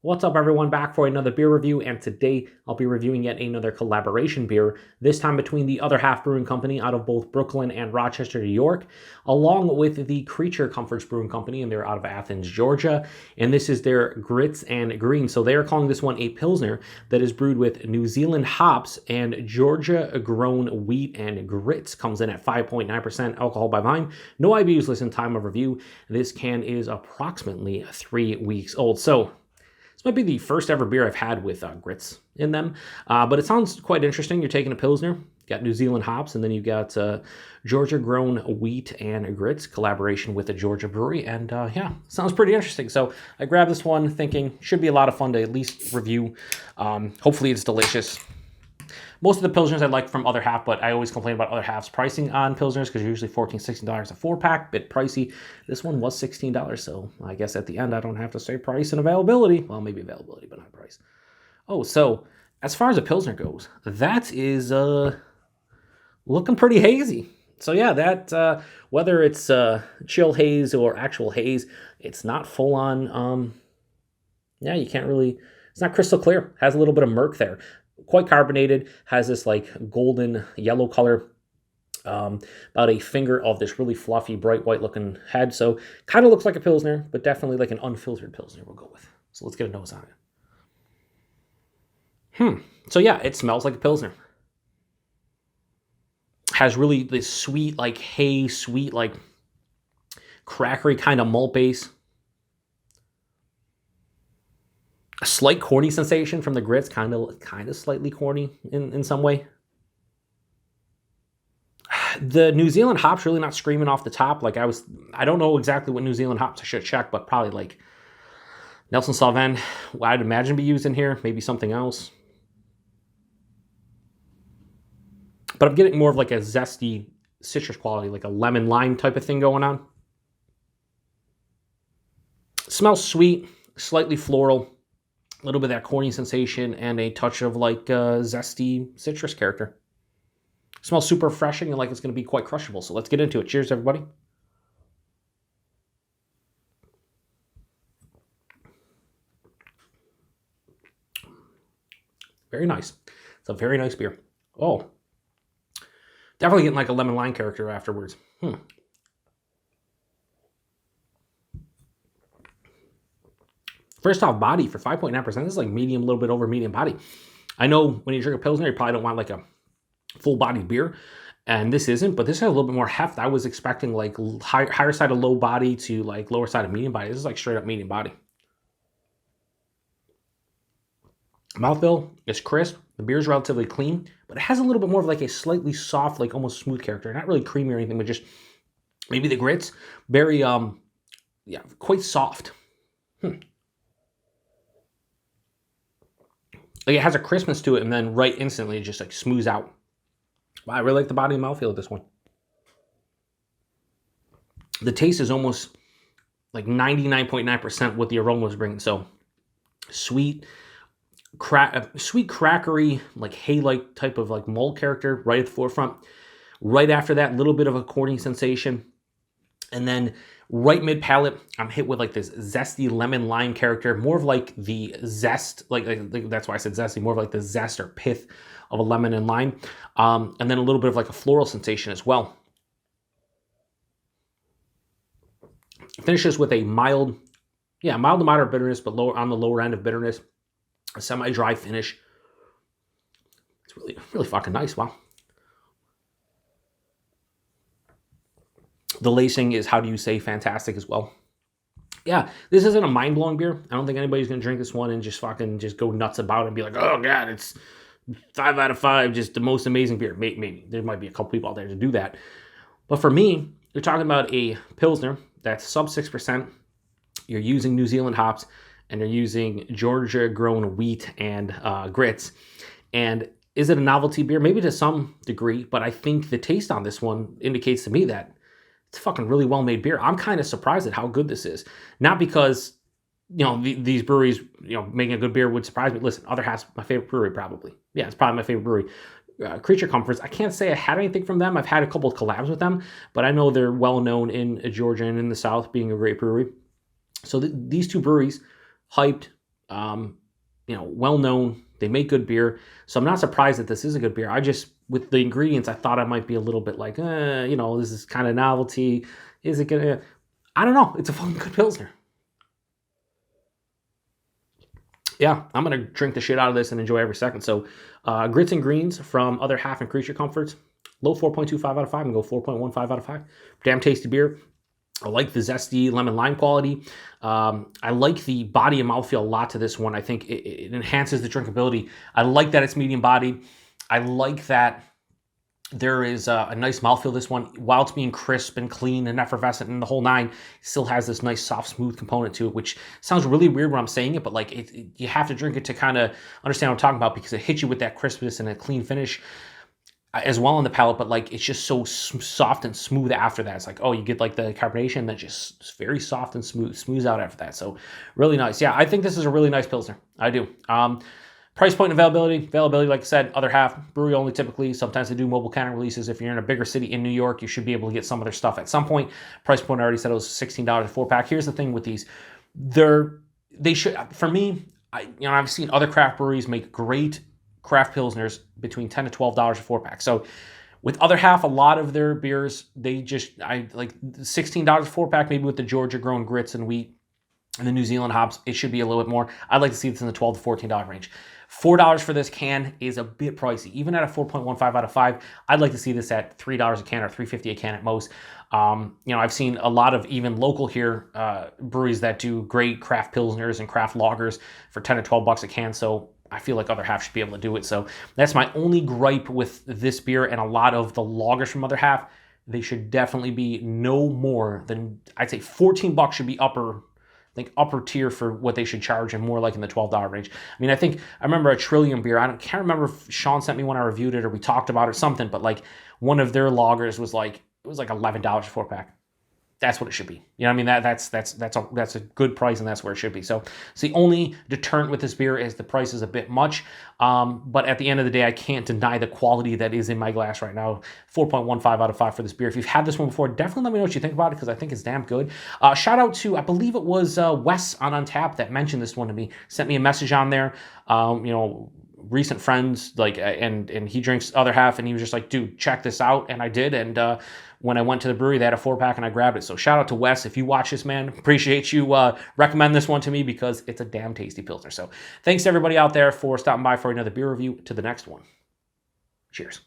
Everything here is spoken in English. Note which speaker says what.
Speaker 1: What's up, everyone? Back for another beer review, and today I'll be reviewing yet another collaboration beer, this time between the Other Half Brewing Company out of both Brooklyn and Rochester, New York, along with the Creature Comforts Brewing Company, and they're out of Athens, Georgia, and this is their Grits and Green. So they are calling this one a Pilsner that is brewed with New Zealand hops and Georgia-grown wheat and grits. Comes in at 5.9% alcohol by volume. No IBUs listed time of review. This can is approximately 3 weeks old. So this might be the first ever beer I've had with grits in them, but it sounds quite interesting. You're taking a Pilsner, got New Zealand hops, and then you've got Georgia-grown wheat and grits, collaboration with a Georgia brewery, and yeah, sounds pretty interesting. So I grabbed this one thinking should be a lot of fun to at least review. Hopefully it's delicious. Most of the Pilsners I like from Other Half, but I always complain about Other Half's pricing on Pilsners because you're usually $14, $16 a 4-pack, bit pricey. This one was $16, so I guess at the end I don't have to say price and availability. Well, maybe availability, but not price. Oh, so as far as a Pilsner goes, that is looking pretty hazy. So yeah, that whether it's chill haze or actual haze, it's not full on. Yeah, you can't really. It's not crystal clear. Has a little bit of murk there. Quite carbonated, has this like golden yellow color, about a finger of this really fluffy, bright white looking head. So kind of looks like a Pilsner, but definitely like an unfiltered Pilsner we'll go with. So let's get a nose on it. So yeah, it smells like a Pilsner. Has really this sweet, like hay, sweet, like crackery kind of malt base. A slight corny sensation from the grits, kind of slightly corny in some way. The New Zealand hops really not screaming off the top. Like I don't know exactly what New Zealand hops I should check, but probably like Nelson Sauvin, what I'd imagine be used in here, maybe something else. But I'm getting more of like a zesty citrus quality, like a lemon lime type of thing going on. Smells sweet, slightly floral. A little bit of that corny sensation and a touch of like zesty citrus character. Smells super refreshing and like it's going to be quite crushable. So let's get into it. Cheers, everybody. Very nice. It's a very nice beer. Oh, definitely getting like a lemon lime character afterwards. First off, body for 5.9%. This is like medium, a little bit over medium body. I know when you drink a Pilsner, you probably don't want like a full-bodied beer, and this isn't, but this has a little bit more heft. I was expecting like higher side of low body to like lower side of medium body. This is like straight up medium body. Mouthfeel is crisp. The beer is relatively clean, but it has a little bit more of like a slightly soft, like almost smooth character. Not really creamy or anything, but just maybe the grits. Very, yeah, quite soft. Like it has a crispness to it, and then right instantly it just like smooths out. Wow, I really like the body and mouthfeel of this one. The taste is almost like 99.9% what the aroma was bringing. So sweet, sweet crackery, like hay-like type of like malt character right at the forefront. Right after that, a little bit of a corny sensation. And then right mid-palate, I'm hit with like this zesty lemon lime character, more of like the zest, like that's why I said zesty, more of like the zest or pith of a lemon and lime. And then a little bit of like a floral sensation as well. Finishes with a mild to moderate bitterness, but on the lower end of bitterness. A semi-dry finish. It's really, really fucking nice. Wow. The lacing is, how do you say, fantastic as well. Yeah, this isn't a mind-blowing beer. I don't think anybody's going to drink this one and just go nuts about it and be like, oh, God, it's 5 out of 5, just the most amazing beer. Maybe. There might be a couple people out there to do that. But for me, you're talking about a Pilsner that's sub 6%. You're using New Zealand hops, and you're using Georgia-grown wheat and grits. And is it a novelty beer? Maybe to some degree, but I think the taste on this one indicates to me that it's a fucking really well-made beer. I'm kind of surprised at how good this is. Not because, you know, these breweries, you know, making a good beer would surprise me. Listen, Other Half's my favorite brewery, probably. Yeah, it's probably my favorite brewery. Creature Comforts, I can't say I had anything from them. I've had a couple of collabs with them, but I know they're well-known in Georgia and in the South, being a great brewery. So these two breweries, hyped, Well known. They make good beer. So I'm not surprised that this is a good beer. With the ingredients, I thought I might be a little bit like, this is kind of novelty. Is it going to, I don't know. It's a fucking good Pilsner. Yeah, I'm going to drink the shit out of this and enjoy every second. So Grits and Greens from Other Half and Creature Comforts. Low 4.25 out of 5 and go 4.15 out of 5. Damn tasty beer. I like the zesty lemon lime quality. I like the body and mouthfeel a lot to this one. I think it enhances the drinkability. I like that it's medium bodied. I like that there is a nice mouthfeel. This one, while it's being crisp and clean and effervescent and the whole nine, still has this nice soft, smooth component to it, which sounds really weird when I'm saying it, but like you have to drink it to kind of understand what I'm talking about, because it hits you with that crispness and a clean finish as well on the palate, but like it's just so soft and smooth after that. It's like, oh, you get like the carbonation that just very soft and smooths out after that. So really nice. Yeah, I think this is a really nice Pilsner. I do. Price point and availability, like I said, Other Half, brewery only typically. Sometimes they do mobile can releases. If you're in a bigger city in New York, you should be able to get some of their stuff at some point. Price point, I already said it was $16 a 4-pack. Here's the thing with these. They should, for me, I've seen other craft breweries make great craft Pilsners between $10 to $12 a 4-pack. So with Other Half, a lot of their beers, I like $16 a 4-pack, maybe with the Georgia grown grits and wheat and the New Zealand hops, it should be a little bit more. I'd like to see this in the $12 to $14 range. $4 for this can is a bit pricey. Even at a 4.15 out of 5, I'd like to see this at $3 a can or $3.50 a can at most. I've seen a lot of even local here breweries that do great craft Pilsners and craft lagers for 10 to 12 bucks a can. So I feel like Other Half should be able to do it. So that's my only gripe with this beer and a lot of the lagers from Other Half. They should definitely be no more than, I'd say 14 bucks should be upper tier for what they should charge, and more like in the $12 range. I mean, I remember a Trillium beer. Can't remember if Sean sent me one, I reviewed it, or we talked about it or something, but like one of their lagers was like, it was like $11 a 4-pack. That's what it should be. You know what I mean? That's a good price, and that's where it should be. So it's the only deterrent with this beer is the price is a bit much. But at the end of the day, I can't deny the quality that is in my glass right now. 4.15 out of 5 for this beer. If you've had this one before, definitely let me know what you think about it, because I think it's damn good. Shout out to, I believe it was Wes on Untappd that mentioned this one to me. Sent me a message on there. Recent friends, and he drinks Other Half, and he was just like, dude, check this out. And I did. And when I went to the brewery, they had a 4-pack and I grabbed it. So shout out to Wes. If you watch this, man, appreciate you. Recommend this one to me, because it's a damn tasty Pilsner. So thanks to everybody out there for stopping by for another beer review. To the next one. Cheers.